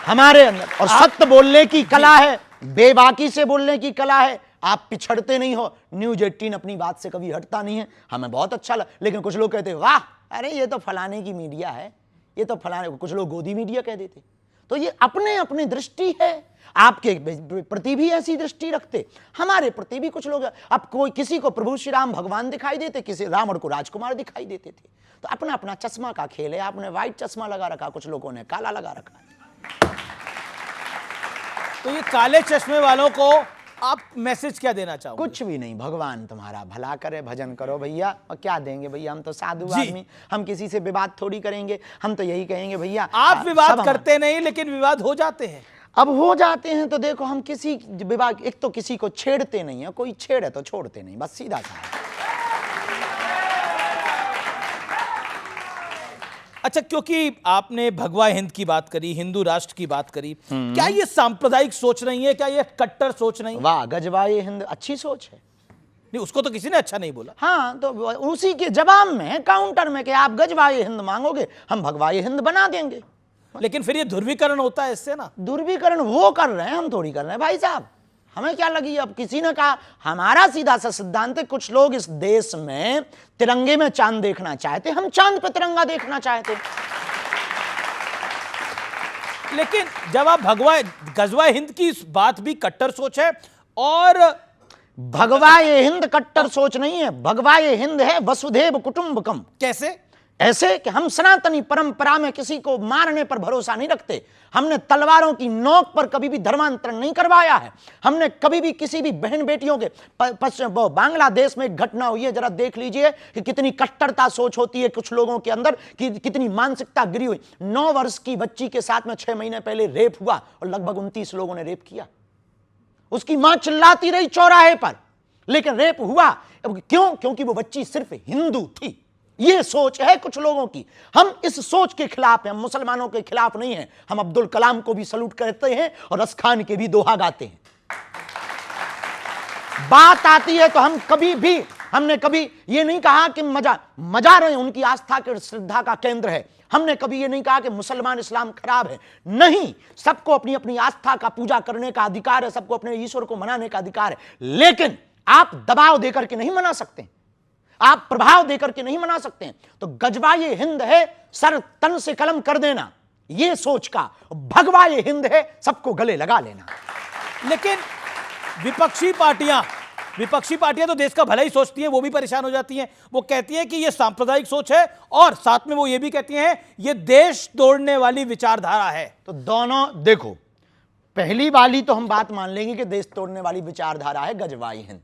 हमारे अंदर और सत्य बोलने की कला है, बेबाकी से बोलने की कला है। आप पिछड़ते नहीं हो। न्यूज़ 18 अपनी बात से कभी हटता नहीं है, हमें बहुत अच्छा लगा। लेकिन कुछ लोग कहते हैं वाह, अरे ये तो फलाने की मीडिया है, ये तो फलाने, कुछ लोग गोदी मीडिया कह देते। तो ये अपने अपनी दृष्टि है। आपके प्रति भी ऐसी दृष्टि रखते, हमारे प्रति भी कुछ लोग। अब कोई किसी को प्रभु श्री राम भगवान दिखाई देते, किसी रावण को राजकुमार दिखाई देते थे। तो अपना अपना चश्मा का खेल है। आपने व्हाइट चश्मा लगा रखा, कुछ लोगों ने काला लगा रखा। तो ये काले चश्मे वालों को आप मैसेज क्या देना चाहोगे? कुछ भी नहीं, भगवान तुम्हारा भला करे, भजन करो भैया। और क्या देंगे भैया, हम तो साधु आदमी, हम किसी से विवाद थोड़ी करेंगे। हम तो यही कहेंगे भैया, आप विवाद करते नहीं, लेकिन विवाद हो जाते हैं। अब हो जाते हैं तो देखो, हम किसी विवाद, एक तो किसी को छेड़ते नहीं है, कोई छेड़े तो छोड़ते नहीं, बस सीधा सा। अच्छा, क्योंकि आपने भगवा हिंद की बात करी, हिंदू राष्ट्र की बात करी, क्या ये सांप्रदायिक सोच नहीं है? क्या ये कट्टर सोच नहीं? वाह, गजवाए हिंद अच्छी सोच है। नहीं, उसको तो किसी ने अच्छा नहीं बोला। हाँ, तो उसी के जवाब में, काउंटर में, कि आप गजवाए हिंद मांगोगे, हम भगवाए हिंद बना देंगे। लेकिन फिर ये ध्रुवीकरण होता है इससे ना। ध्रुवीकरण वो कर रहे हैं, हम थोड़ी कर रहे हैं भाई साहब। हमें क्या लगी? अब किसी ने कहा, हमारा सीधा सा सिद्धांत है, कुछ लोग इस देश में तिरंगे में चांद देखना चाहते, हम चांद पे तिरंगा देखना चाहते। लेकिन जब आप गजवा हिंद की इस बात भी कट्टर सोच है, और भगवा ये हिंद कट्टर सोच नहीं है, भगवा ये हिंद है वसुधैव कुटुंबकम। कैसे? ऐसे कि हम सनातनी परंपरा में किसी को मारने पर भरोसा नहीं रखते, हमने तलवारों की नोक पर कभी भी धर्मांतरण नहीं करवाया है, हमने कभी भी किसी भी बहन बेटियों के बांग्लादेश में एक घटना हुई है, जरा देख लीजिए कि कितनी कट्टरता सोच होती है कुछ लोगों के अंदर, कि कितनी मानसिकता गिरी हुई। 9 वर्ष की बच्ची के साथ में 6 महीने पहले रेप हुआ और लगभग 29 लोगों ने रेप किया। उसकी मां चिल्लाती रही चौराहे पर, लेकिन रेप हुआ। क्यों? क्योंकि वो बच्ची सिर्फ हिंदू थी। ये सोच है कुछ लोगों की, हम इस सोच के खिलाफ हैं, हम मुसलमानों के खिलाफ नहीं हैं। हम अब्दुल कलाम को भी सलूट करते हैं और रस खान के भी दोहा गाते हैं। बात आती है तो हमने कभी ये नहीं कहा कि मजार है उनकी आस्था के श्रद्धा का केंद्र है, हमने कभी ये नहीं कहा कि मुसलमान इस्लाम खराब है। नहीं, सबको अपनी अपनी आस्था का पूजा करने का अधिकार है, सबको अपने ईश्वर को मनाने का अधिकार है, लेकिन आप दबाव देकर के नहीं मना सकते, आप प्रभाव देकर के नहीं मना सकते हैं। तो गजवा ये हिंद है सर तन से कलम कर देना, ये सोच का। भगवा ये हिंद है सबको गले लगा लेना। लेकिन विपक्षी पार्टियां तो देश का भला ही सोचती हैं, वो भी परेशान हो जाती हैं। वो कहती हैं कि ये सांप्रदायिक सोच है, और साथ में वो ये भी कहती हैं ये देश तोड़ने वाली विचारधारा है। तो दोनों देखो, पहली वाली तो हम बात मान लेंगे कि देश तोड़ने वाली विचारधारा है गजवाई हिंद,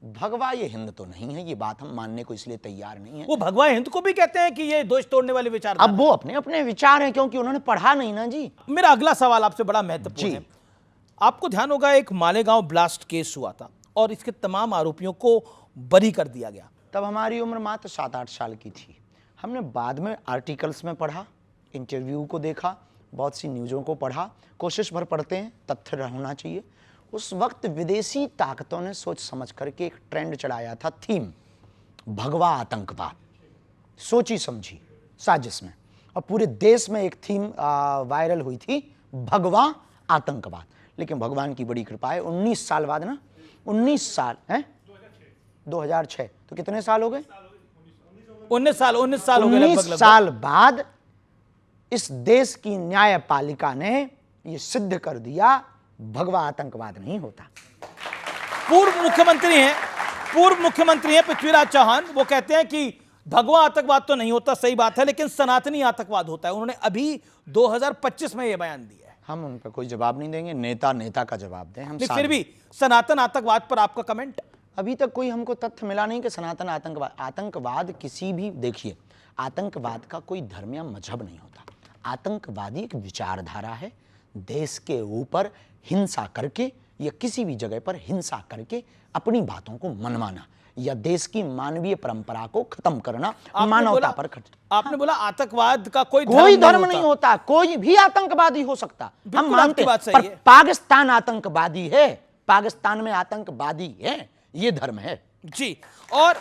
भगवा ये हिंद तो नहीं है, ये बात हम मानने को इसलिए तैयार नहीं है। वो भगवा हिंद को भी कहते हैं कि ये देश तोड़ने वाले विचार। अब वो अपने अपने विचार हैं, क्योंकि उन्होंने पढ़ा नहीं ना जी। मेरा अगला सवाल आपसे बड़ा महत्वपूर्ण है। आपको ध्यान होगा एक मालेगांव ब्लास्ट केस हुआ था और इसके तमाम आरोपियों को बरी कर दिया गया। तब हमारी उम्र मात्र 7-8 साल की थी। हमने बाद में आर्टिकल्स में पढ़ा, इंटरव्यू को देखा, बहुत सी न्यूज़ों को पढ़ा, कोशिश भर पढ़ते हैं, तथ्य होना चाहिए। उस वक्त विदेशी ताकतों ने सोच समझ करके एक ट्रेंड चलाया था, थीम भगवा आतंकवाद, सोची समझी साजिश में, और पूरे देश में एक थीम वायरल हुई थी, भगवा आतंकवाद। लेकिन भगवान की बड़ी कृपा है, 19 साल बाद ना, 19 साल है 2006, तो कितने साल हो गए? 19 साल हो गए। 19 साल बाद इस देश की न्यायपालिका ने यह सिद्ध कर दिया भगवा आतंकवाद नहीं होता। पूर्व मुख्यमंत्री हैं पृथ्वीराज चौहान, वो कहते हैं कि भगवा आतंकवाद तो नहीं होता, सही बात है, लेकिन सनातनी आतंकवाद होता है। उन्होंने अभी 2025 में यह बयान दिया है। हम उन पर कोई जवाब नहीं देंगे, नेता का जवाब दें। हम फिर भी सनातन आतंकवाद पर आपका कमेंट? अभी तक कोई हमको तथ्य मिला नहीं कि सनातन आतंकवाद किसी भी, देखिए, आतंकवाद का कोई धर्म या मजहब नहीं होता। आतंकवादी एक विचारधारा है, देश के ऊपर हिंसा करके या किसी भी जगह पर हिंसा करके अपनी बातों को मनवाना या देश की मानवीय परंपरा को खत्म करना, मानवता पर आपने बोला आतंकवाद का कोई धर्म नहीं होता, कोई भी आतंकवादी हो सकता, हम मानते हैं, पर पाकिस्तान आतंकवादी है, पाकिस्तान में आतंकवादी है, ये धर्म है जी। और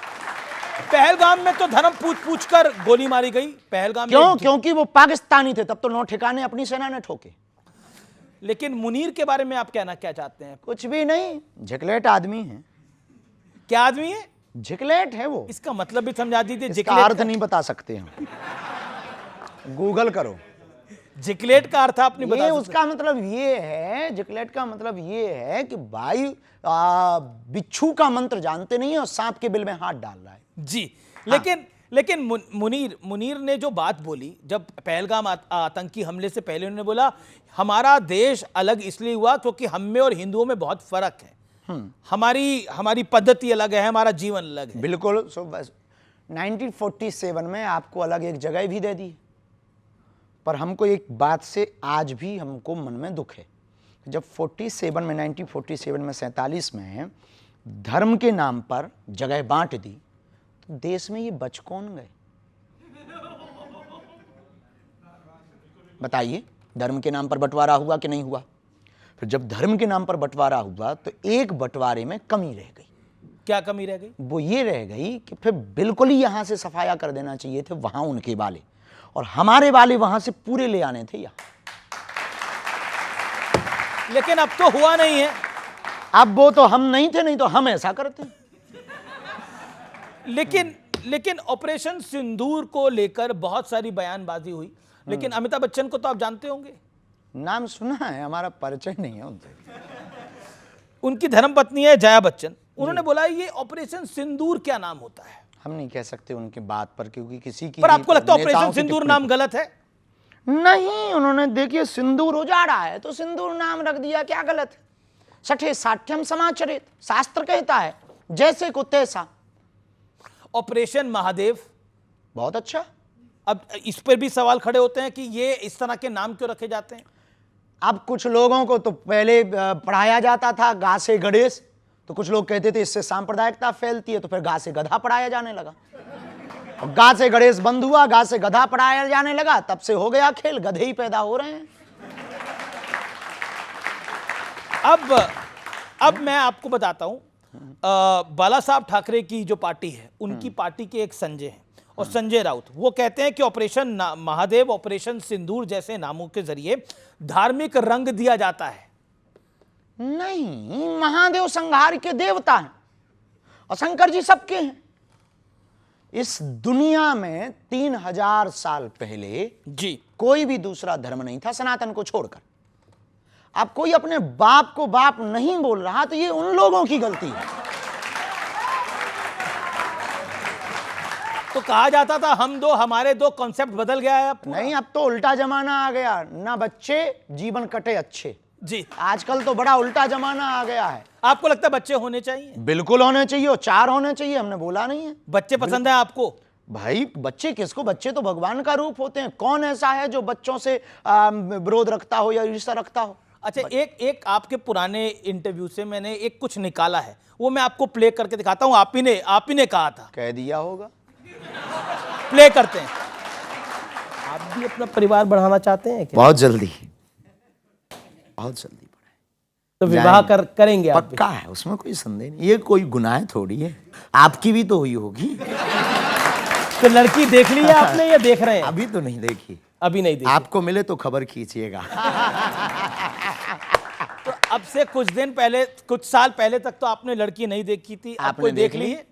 पहलगाम में तो धर्म पूछ कर गोली मारी गई। पहलगाम क्यों? क्योंकि वो पाकिस्तानी थे, तब तो 9 ठिकाने अपनी सेना ने ठोके। लेकिन मुनीर के बारे में आप कहना क्या चाहते हैं? कुछ भी नहीं, झिकलेट आदमी है। क्या आदमी है? झिकलेट है वो। इसका मतलब भी समझा दीजिए। इसका अर्थ नहीं बता सकते हम, गूगल करो। झिकलेट का अर्थ आपने बता सकते? उसका मतलब ये है, झिकलेट का मतलब ये है कि भाई बिच्छू का मंत्र जानते नहीं है और सांप के बिल में हाथ डाल रहा है जी। लेकिन मुनीर ने जो बात बोली, जब पहलगाम आतंकी हमले से पहले उन्होंने बोला हमारा देश अलग इसलिए हुआ क्योंकि हम में और हिंदुओं में बहुत फर्क है, हमारी पद्धति अलग है, हमारा जीवन अलग है। बिल्कुल। 1947 में आपको अलग एक जगह भी दे दी, पर हमको एक बात से आज भी हमको मन में दुख है। जब 1947 में 47 में धर्म के नाम पर जगह बांट दी, तो देश में ये बच कौन गए? बताइए, धर्म के नाम पर बंटवारा हुआ कि नहीं हुआ? फिर जब धर्म के नाम पर बंटवारा हुआ तो एक बंटवारे में कमी रह गई। क्या कमी रह गई? वो ये रह गई कि फिर बिल्कुल ही यहां से सफाया कर देना चाहिए थे वहां उनके वाले, और हमारे वाले वहां से पूरे ले आने थे यहाँ। लेकिन अब तो हुआ नहीं है, अब वो तो हम नहीं थे, नहीं तो हम ऐसा करते। लेकिन ऑपरेशन सिंदूर को लेकर बहुत सारी बयानबाजी हुई, लेकिन अमिताभ बच्चन को तो आप जानते होंगे। नाम सुना है, हमारा परिचय नहीं है उनसे। उनकी धर्मपत्नी है जया बच्चन, उन्होंने बोला ये ऑपरेशन सिंदूर क्या नाम होता है। हम नहीं कह सकते उनकी बात पर, क्योंकि किसी की पर आपको लगता है नेताओं ऑपरेशन की सिंदूर टिप्पणी नाम गलत है? नहीं, उन्होंने देखिए सिंदूर उजाड़ा है तो सिंदूर नाम रख दिया, क्या गलत है? सठे साठ्यम समाचरित, शास्त्र कहता है जैसे को तैसा। ऑपरेशन महादेव, बहुत अच्छा। अब इस पर भी सवाल खड़े होते हैं कि ये इस तरह के नाम क्यों रखे जाते हैं। अब कुछ लोगों को तो पहले पढ़ाया जाता था गा से गणेश, तो कुछ लोग कहते थे इससे सांप्रदायिकता फैलती है, तो फिर गा से गधा पढ़ाया जाने लगा। और गा से गणेश बंद हुआ, गा से गधा पढ़ाया जाने लगा, तब से हो गया खेल, गधे ही पैदा हो रहे हैं। अब मैं आपको बताता हूं, बाला साहब ठाकरे की जो पार्टी है, उनकी पार्टी के एक संजय हैं और संजय राउत, वो कहते हैं कि ऑपरेशन महादेव, ऑपरेशन सिंदूर जैसे नामों के जरिए धार्मिक रंग दिया जाता है। नहीं, महादेव संहार के देवता हैं और शंकर जी सबके हैं। इस दुनिया में 3000 साल पहले जी कोई भी दूसरा धर्म नहीं था सनातन को छोड़कर। अब कोई अपने बाप को बाप नहीं बोल रहा तो ये उन लोगों की गलती है। तो कहा जाता था हम दो हमारे दो, कॉन्सेप्ट बदल गया है अब पूरा। नहीं, अब तो उल्टा जमाना आ गया, ना बच्चे जीवन कटे अच्छे। जी, आजकल तो बड़ा उल्टा जमाना आ गया है। आपको लगता है बच्चे होने चाहिए? बिल्कुल होने चाहिए, और 4 होने चाहिए, हमने बोला नहीं है। बच्चे पसंद है आपको? भाई बच्चे किसको, बच्चे तो भगवान का रूप होते हैं। कौन ऐसा है जो बच्चों से विरोध रखता हो या ईर्ष्या रखता हो? अच्छा, एक आपके पुराने इंटरव्यू से मैंने एक कुछ निकाला है, वो मैं आपको प्ले करके दिखाता हूं। आप ही ने कहा था, कह दिया होगा। प्ले करते हैं। आप भी अपना परिवार बढ़ाना चाहते हैं क्या? बहुत जल्दी, बहुत जल्दी तो विवाह करेंगे आप भी? पक्का है, उसमें कोई संदेह नहीं। ये कोई गुनाह थोड़ी है, आपकी भी तो हुई होगी। तो लड़की देख ली है आपने या देख रहे हैं? अभी तो नहीं देखी। अभी नहीं देखी। आपको मिले तो खबर खींचिएगा। तो अब से कुछ दिन पहले, कुछ साल पहले तक तो आपने लड़की नहीं देखी थी, आपने देख ली है?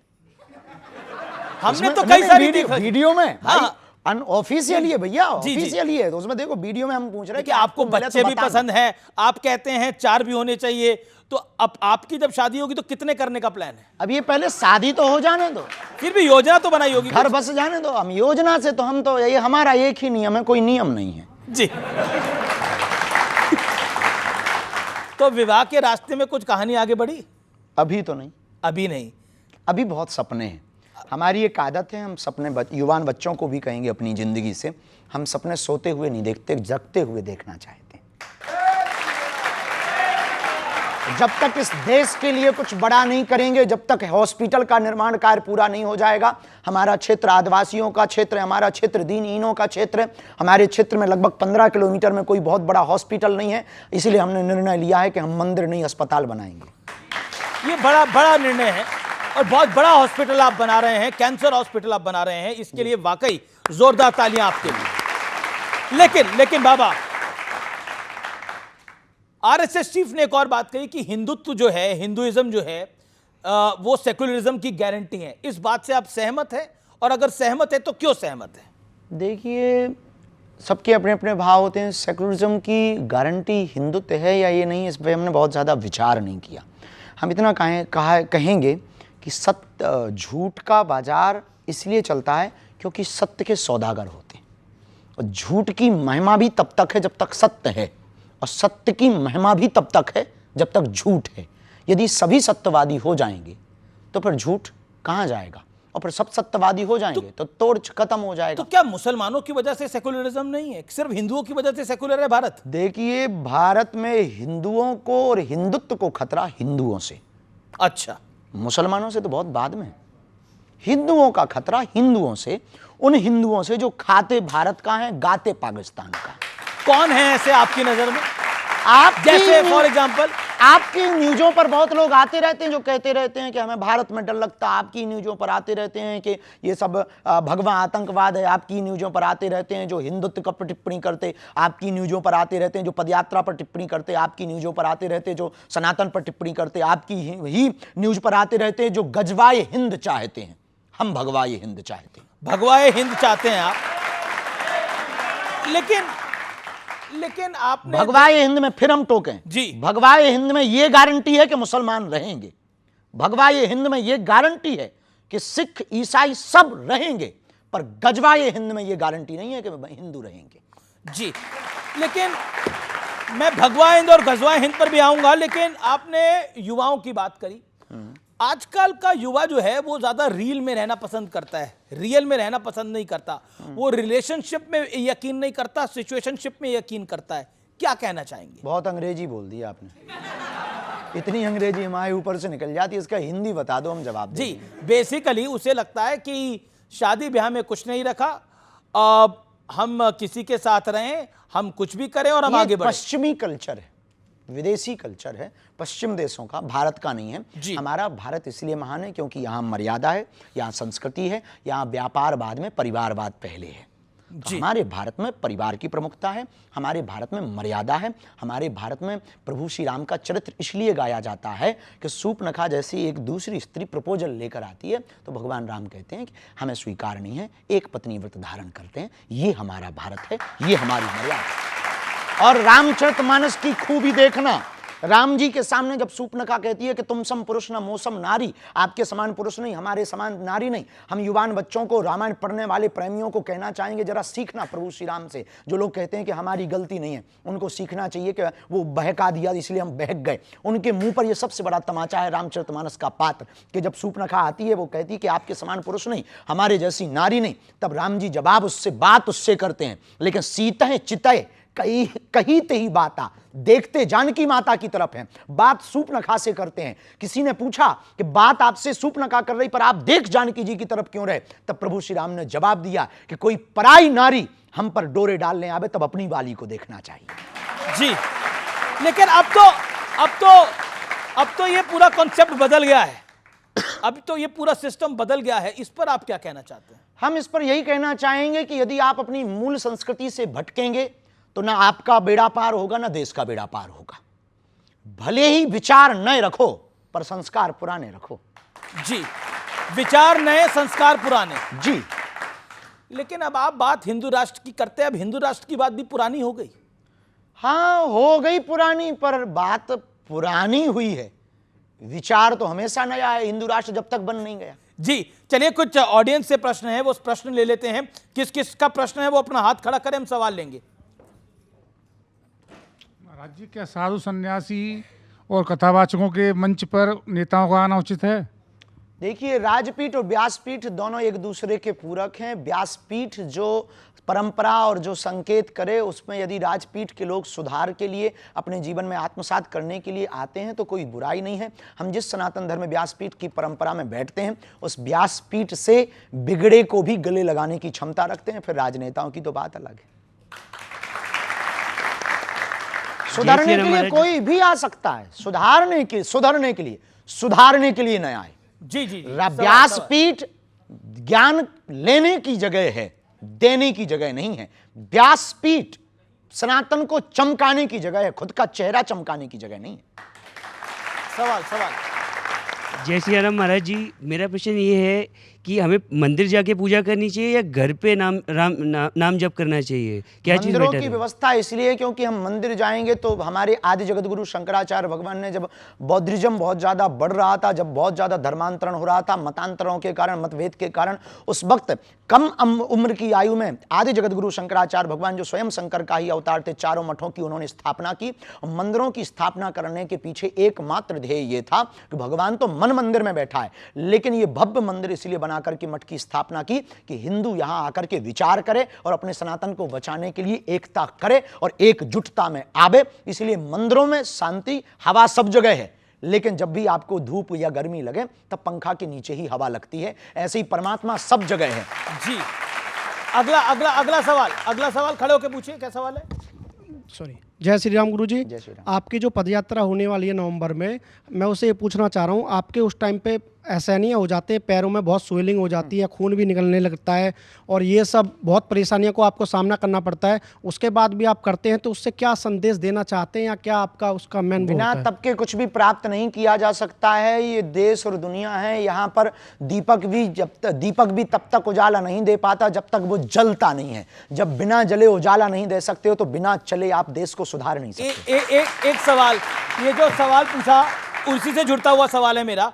हमने तो कई सारी वीडियो में, हाँ, अनऑफिशियल है भैया, जी, जी। ऑफिशियल है। तो उसमें देखो, वीडियो में हम पूछ रहे हैं कि आपको मिले तो बच्चे भी बताना। पसंद है, आप कहते हैं 4 भी होने चाहिए, तो अब आपकी जब शादी होगी तो कितने करने का प्लान है? अब ये पहले शादी तो हो जाने दो, फिर भी योजना तो बनाई होगी। घर बस जाने दो। हम योजना से तो, हम तो ये हमारा एक ही नियम है, कोई नियम नहीं है जी। तो विवाह के रास्ते में कुछ कहानी आगे बढ़ी? अभी तो नहीं, अभी नहीं। अभी बहुत सपने हैं। हमारी एक आदत है, हम सपने युवान बच्चों को भी कहेंगे अपनी जिंदगी से, हम सपने सोते हुए नहीं देखते, जगते हुए देखना चाहते हैं। जब तक इस देश के लिए कुछ बड़ा नहीं करेंगे, जब तक हॉस्पिटल का निर्माण कार्य पूरा नहीं हो जाएगा, हमारा क्षेत्र आदिवासियों का क्षेत्र है, हमारा क्षेत्र दीनहीनों का क्षेत्र है, हमारे क्षेत्र में लगभग 15 किलोमीटर में कोई बहुत बड़ा हॉस्पिटल नहीं है, इसलिए हमने निर्णय लिया है कि हम मंदिर नहीं अस्पताल बनाएंगे। ये बड़ा निर्णय है और बहुत बड़ा हॉस्पिटल आप बना रहे हैं, कैंसर हॉस्पिटल आप बना रहे हैं, इसके लिए वाकई जोरदार तालियां आपके लिए। लेकिन बाबा, आरएसएस चीफ ने एक और बात कही कि हिंदुत्व जो है, हिंदुइज्म जो है, वो सेकुलरिज्म की गारंटी है। इस बात से आप सहमत हैं? और अगर सहमत है तो क्यों सहमत है? देखिए, सबके अपने अपने भाव होते हैं। सेकुलरिज्म की गारंटी हिंदुत्व है या ये नहीं, इस पर हमने बहुत ज़्यादा विचार नहीं किया। हम इतना कहेंगे कि सत्य, झूठ का बाजार इसलिए चलता है क्योंकि सत्य के सौदागर होते हैं, और झूठ की महिमा भी तब तक है जब तक सत्य है, और सत्य की महिमा भी तब तक है जब तक झूठ है। यदि सभी सत्यवादी हो जाएंगे तो फिर झूठ कहाँ जाएगा, और फिर सब सत्यवादी हो जाएंगे तो तोड़ खत्म हो जाएगा। तो क्या मुसलमानों की वजह से सेकुलरिज्म नहीं है, सिर्फ हिंदुओं की वजह से सेकुलर है भारत? देखिए, भारत में हिंदुओं को और हिंदुत्व को खतरा हिंदुओं से, अच्छा, मुसलमानों से तो बहुत बाद में। हिंदुओं का खतरा हिंदुओं से, उन हिंदुओं से जो खाते भारत का है, गाते पाकिस्तान का। कौन है ऐसे आपकी नजर में? आप जैसे फॉर एग्जांपल आपकी न्यूज़ों पर बहुत लोग आते रहते हैं जो कहते रहते हैं कि हमें भारत में डर लगता है। आपकी न्यूज़ों पर आते रहते हैं कि ये सब भगवा आतंकवाद है। आपकी न्यूज़ों पर आते रहते हैं जो हिंदुत्व पर टिप्पणी करते। आपकी न्यूज़ों पर आते रहते हैं जो पदयात्रा पर टिप्पणी करते। आपकी न्यूज़ों पर आते रहते हैं जो सनातन पर टिप्पणी करते। आपकी ही न्यूज़ पर आते रहते हैं जो गजवाए हिंद चाहते हैं। हम भगवाए हिंद चाहते हैं। भगवाए हिंद चाहते हैं आप, लेकिन आपने भगवाए हिंद में फिर हम टोकें जी। भगवाए हिंद में यह गारंटी है कि मुसलमान रहेंगे। भगवाए हिंद में यह गारंटी है कि सिख ईसाई सब रहेंगे, पर गजवाए हिंद में यह गारंटी नहीं है कि हिंदू रहेंगे। जी, लेकिन मैं भगवा हिंद और गजवा हिंद पर भी आऊंगा, लेकिन आपने युवाओं की बात करी। आजकल का युवा जो है वो ज्यादा रील में रहना पसंद करता है, रियल में रहना पसंद नहीं करता। वो रिलेशनशिप में यकीन नहीं करता, सिचुएशनशिप में यकीन करता है। क्या कहना चाहेंगे? बहुत अंग्रेजी बोल दी आपने, इतनी अंग्रेजी हमारे ऊपर से निकल जाती है। इसका हिंदी बता दो, हम जवाब देंगे। जी, बेसिकली उसे लगता है कि शादी ब्याह में कुछ नहीं रखा, हम किसी के साथ रहें, हम कुछ भी करें और हम आगे बढ़ें। पश्चिमी कल्चर है, विदेशी कल्चर है, पश्चिम देशों का, भारत का नहीं है। हमारा भारत इसलिए महान है क्योंकि यहाँ मर्यादा है, यहाँ संस्कृति है, यहाँ व्यापारवाद में परिवारवाद पहले है। तो हमारे भारत में परिवार की प्रमुखता है, हमारे भारत में मर्यादा है। हमारे भारत में प्रभु श्री राम का चरित्र इसलिए गाया जाता है कि सूर्पनखा जैसी एक दूसरी स्त्री प्रपोजल लेकर आती है तो भगवान राम कहते हैं कि हमें स्वीकार नहीं है, एक पत्नी व्रत धारण करते हैं। ये हमारा भारत है, ये हमारी मर्यादा है। और रामचरितमानस की खूबी देखना, राम जी के सामने जब सूर्पनखा कहती है कि तुम सम पुरुष न मोसम नारी, आपके समान पुरुष नहीं, हमारे समान नारी नहीं। हम युवान बच्चों को, रामायण पढ़ने वाले प्रेमियों को कहना चाहेंगे, जरा सीखना प्रभु श्री राम से। जो लोग कहते हैं कि हमारी गलती नहीं है, उनको सीखना चाहिए कि वो बहका दिया इसलिए हम बहक गए। उनके मुंह पर यह सबसे बड़ा तमाचा है रामचरितमानस का पात्र कि जब सूर्पनखा आती है वो कहती है कि आपके समान पुरुष नहीं, हमारे जैसी नारी नहीं। तब राम जी जवाब बात उससे करते हैं, लेकिन सीतः चितय कही ते ही बाता, देखते जानकी माता की तरफ है। बात सूर्पनखा से करते हैं। किसी ने पूछा कि बात आपसे सूर्पनखा कर रही पर आप देख जानकी जी की तरफ क्यों रहे? तब प्रभु श्री राम ने जवाब दिया कि कोई पराई नारी हम पर डोरे डालने आवे तब अपनी वाली को देखना चाहिए। जी, लेकिन अब तो ये पूरा कॉन्सेप्ट बदल गया है, अब तो ये पूरा सिस्टम बदल गया है। इस पर आप क्या कहना चाहते हैं? हम इस पर यही कहना चाहेंगे कि यदि आप अपनी मूल संस्कृति से भटकेंगे तो ना आपका बेड़ा पार होगा, ना देश का बेड़ा पार होगा। भले ही विचार नए रखो पर संस्कार पुराने रखो। जी, विचार नए, संस्कार पुराने। जी, लेकिन अब आप बात हिंदू राष्ट्र की करते हैं, अब हिंदू राष्ट्र की बात भी पुरानी हो गई। हाँ, हो गई पुरानी, पर बात पुरानी हुई है, विचार तो हमेशा नया है। हिंदू राष्ट्र जब तक बन नहीं गया। जी, चलिए कुछ ऑडियंस से प्रश्न है, वो उस प्रश्न ले लेते हैं। किस किस का प्रश्न है वो अपना हाथ खड़ा करें, हम सवाल लेंगे। राज्य क्या साधु सन्यासी और कथावाचकों के मंच पर नेताओं का आना उचित है? देखिए, राजपीठ और व्यासपीठ दोनों एक दूसरे के पूरक हैं। व्यासपीठ जो परंपरा और जो संकेत करे, उसमें यदि राजपीठ के लोग सुधार के लिए, अपने जीवन में आत्मसात करने के लिए आते हैं तो कोई बुराई नहीं है। हम जिस सनातन धर्म व्यासपीठ की परंपरा में बैठते हैं, उस व्यासपीठ से बिगड़े को भी गले लगाने की क्षमता रखते हैं। फिर राजनेताओं की तो बात अलग है। सुधारने के लिए कोई भी आ सकता है, सुधारने के लिए नया है। जी जी, व्यासपीठ ज्ञान लेने की जगह है, देने की जगह नहीं है। व्यासपीठ सनातन को चमकाने की जगह है, खुद का चेहरा चमकाने की जगह नहीं है। सवाल। जय श्री राम महाराज जी, मेरा प्रश्न ये है कि हमें मंदिर जाके पूजा करनी चाहिए या घर पे नाम जप करना चाहिए? क्या चीज़ मंदिरों की व्यवस्था इसलिए क्योंकि हम मंदिर जाएंगे तो हमारे आदि जगत गुरु शंकराचार्य भगवान ने, जब बौद्धिज्म बहुत ज़्यादा बढ़ रहा था, जब बहुत ज़्यादा धर्मांतरण हो रहा था मतांतरों के कारण, मतभेद के कारण, उस वक्त कम उम्र की आयु में आदि जगत गुरु शंकराचार्य भगवान, जो स्वयं शंकर का ही अवतार थे, चारों मठों की उन्होंने स्थापना की। मंदिरों की स्थापना करने के पीछे एकमात्र ध्येय ये था कि भगवान तो मन मंदिर में बैठा है, लेकिन ये भव्य मंदिर इसलिए बनाकर के मठ की स्थापना की कि हिंदू यहां आकर के विचार करे और अपने सनातन को बचाने के लिए एकता करे और एकजुटता में आवे। इसलिए मंदिरों में शांति, हवा सब जगह है, लेकिन जब भी आपको धूप या गर्मी लगे तब पंखा के नीचे ही हवा लगती है। ऐसे ही परमात्मा सब जगह है। जी, अगला सवाल खड़े होकर पूछिए, क्या सवाल है? सॉरी, जय श्री राम गुरु जी। जय श्री राम। आपकी जो पदयात्रा होने वाली है नवंबर में, मैं उसे ये पूछना चाह रहा हूँ, आपके उस टाइम पे असहनीय हो जाते हैं, पैरों में बहुत स्वेलिंग हो जाती है, खून भी निकलने लगता है और ये सब बहुत परेशानियों को आपको सामना करना पड़ता है, उसके बाद भी आप करते हैं, तो उससे क्या संदेश देना चाहते हैं या क्या आपका उसका मेन बिना तप के कुछ भी प्राप्त नहीं किया जा सकता है। ये देश और दुनिया है, यहाँ पर दीपक भी तब तक उजाला नहीं दे पाता जब तक वो जलता नहीं है। जब बिना जले उजाला नहीं दे सकते हो तो बिना चले आप देश को सुधार नहीं सकते। एक सवाल, ये जो सवाल पूछा उसी से जुड़ता हुआ सवाल है मेरा।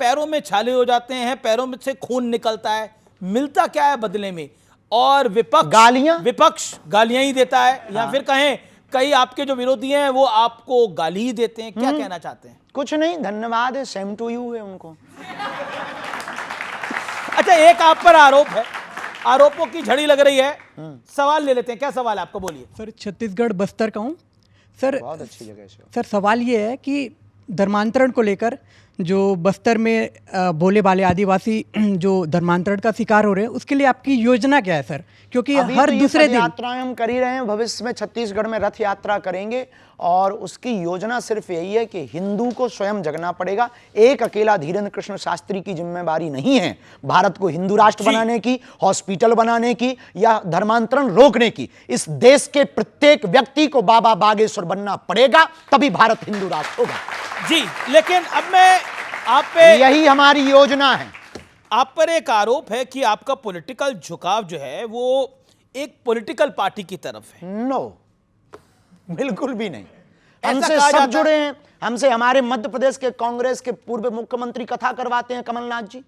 पैरों में छाले हो जाते हैं, पैरों में से खून निकलता है, मिलता क्या है बदले में? और विपक्ष गालियां ही देता है, या फिर कहें कई आपके जो विरोधी हैं वो आपको गाली ही देते हैं, क्या कहना चाहते हैं? कुछ नहीं, धन्यवाद है, सेम टू यू है उनको। अच्छा, एक आप पर आरोप है, आरोपों की झड़ी लग रही है, सवाल ले लेते हैं। क्या सवाल है आपका, बोलिए। सर, छत्तीसगढ़ बस्तर का हूँ सर। बहुत अच्छी जगह है सर। सवाल ये है कि धर्मांतरण को लेकर जो बस्तर में भोले भाले आदिवासी जो धर्मांतरण का शिकार हो रहे हैं, उसके लिए आपकी योजना क्या है सर? क्योंकि हर दूसरे दिन यात्राएं हम कर ही रहे हैं, भविष्य में छत्तीसगढ़ में रथ यात्रा करेंगे और उसकी योजना सिर्फ यही है कि हिंदू को स्वयं जगना पड़ेगा। एक अकेला धीरेन्द्र कृष्ण शास्त्री की जिम्मेदारी नहीं है भारत को हिंदू राष्ट्र बनाने की, हॉस्पिटल बनाने की या धर्मांतरण रोकने की। इस देश के प्रत्येक व्यक्ति को बाबा बागेश्वर बनना पड़ेगा, तभी भारत हिंदू राष्ट्र होगा। जी, लेकिन अब मैं आप पे, यही हमारी योजना है। आप पर एक आरोप है कि आपका पॉलिटिकल झुकाव जो है वो एक पॉलिटिकल पार्टी की तरफ है। नो, बिल्कुल भी नहीं। हमसे सब जुड़े हैं, हमसे हमारे मध्य प्रदेश के कांग्रेस के पूर्व मुख्यमंत्री कथा करवाते हैं, कमलनाथ जी।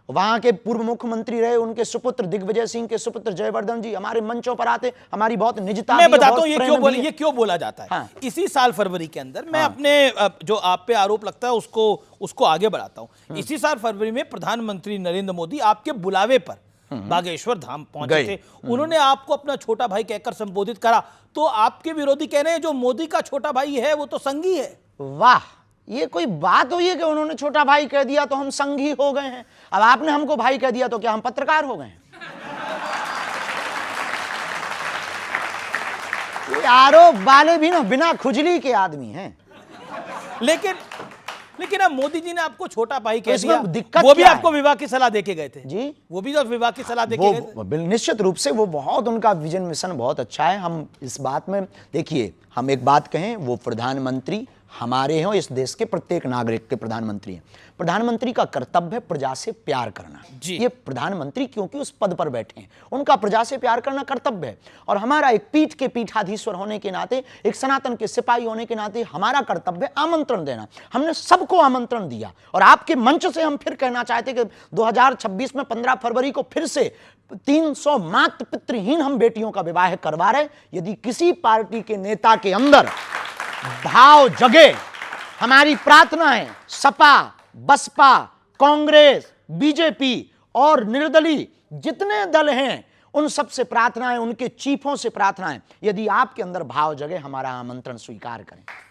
वहां के पूर्व मुख्यमंत्री रहे, उनके सुपुत्र दिग्विजय सिंह के सुपुत्र जयवर्धन जी हमारे मंचों पर आते, हमारी बहुत निजता। मैं बताता हूं ये क्यों बोला जाता है। हाँ। इसी साल फरवरी के अंदर मैं अपने जो आप पे आरोप लगता है उसको आगे बढ़ाता हूं। इसी साल फरवरी में प्रधानमंत्री नरेंद्र मोदी आपके बुलावे पर बागेश्वर धाम पहुंचे थे। उन्होंने आपको अपना छोटा भाई कहकर संबोधित करा, तो आपके विरोधी कह रहे हैं जो मोदी का छोटा भाई है वो तो संघी है। वाह, ये कोई बात हुई है कि उन्होंने छोटा भाई कह दिया तो हम संघी हो गए हैं? अब आपने हमको भाई कह दिया तो क्या हम पत्रकार हो गए हैं? ये आरोप वाले भी ना बिना खुजली के आदमी हैं। लेकिन अब मोदी जी ने आपको छोटा भाई कह दिया, दिक्कत वो भी आपको विवाह की सलाह देके गए थे जी। वो भी विवाह की सलाह देके गए थे। निश्चित रूप से वो बहुत, उनका विजन मिशन बहुत अच्छा है। हम इस बात में, देखिए, हम एक बात कहें, वो प्रधानमंत्री हमारे हैं, इस देश के प्रत्येक नागरिक के प्रधानमंत्री हैं। प्रधानमंत्री का कर्तव्य है प्रजा से प्यार करना। ये प्रधानमंत्री क्योंकि उस पद पर बैठे हैं, उनका प्रजा से प्यार करना कर्तव्य है। और हमारा एक पीठ के पीठाधीश्वर होने के नाते, एक सनातन के सिपाही होने के नाते हमारा कर्तव्य है आमंत्रण देना। हमने सबको आमंत्रण दिया और आपके मंच से हम फिर कहना चाहते कि 2026 में 15 फरवरी को फिर से 300 मातृ पितृहीन हम बेटियों का विवाह करवा रहे। यदि किसी पार्टी के नेता के अंदर भाव जगे, हमारी प्रार्थना है सपा, बसपा, कांग्रेस, बीजेपी और निर्दलीय जितने दल हैं उन सब से प्रार्थना है, उनके चीफों से प्रार्थना है, यदि आपके अंदर भाव जगे हमारा आमंत्रण स्वीकार करें।